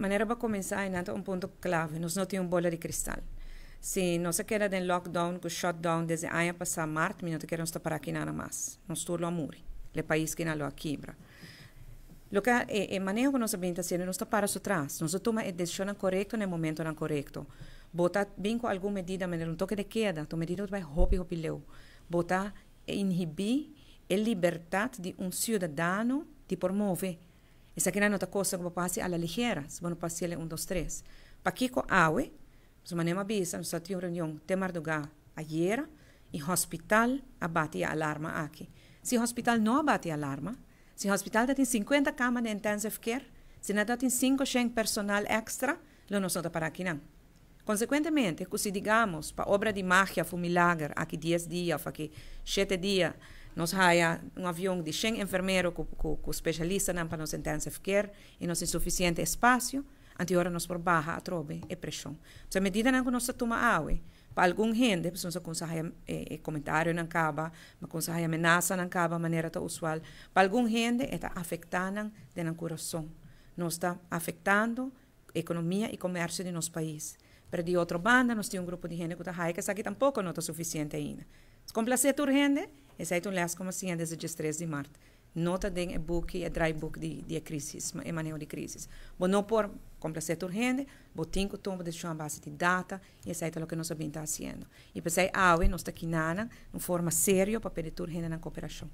maneira para começar é um ponto clave. Nós não temos bola de cristal. Se nós queda em lockdown, com shutdown, desde ano passado, março, nós não queremos parar aqui nada mais. Nós estamos a morrer. O país que não quebra. Lo que é maneira que nós sabemos fazer, nós não para atrás. Nós tomamos a decisão correta no momento não correto. Botar bem com alguma medida, maneira um toque de queda, a medida vai hopi leu. Botar inhibir a liberdade de cidadão de promover. Essa aqui não é outra coisa que passa à ligeira, se não passa a 1, 2, 3. Para que com aue, se manema bisa, nós tivemos uma reunião de madrugada ayer, e o hospital abate a alarma aqui. Se o hospital não abate a alarma, se o hospital tem 50 camas de intensive care, se não tem 5 personal extra, nós não para aqui não. Consequentemente, se digamos, para obra de magia, foi milagre, aqui 10 dias, aqui 7 dias, nós haya um avião de 100 enfermeiros com especialistas para nos intensive care e nós tem suficiente espaço, anterior nós por barra a trobe e pressão. Se a medida que nós tomamos água, para algum gente, nós aconselhamos comentário não acaba, aconselhamos ameaça não acaba, maneira usual. Para algum gente, está afetando o coração. Nós está afetando a economia e comércio de nosso país. Pero de outra banda, nós temos um grupo de gente que está que aqui tampouco não está suficiente ainda. Se complacer a gente, esse é um les como assim desde 3 de março. Nota den book e dry book de crise, e manejo de crise. Bom, não por complacer a gente, bom, tem que tomar decisão a base de data, e esse é o que nós estamos fazendo. E para isso, nós estamos aqui, uma forma séria para pedir a gente na cooperação.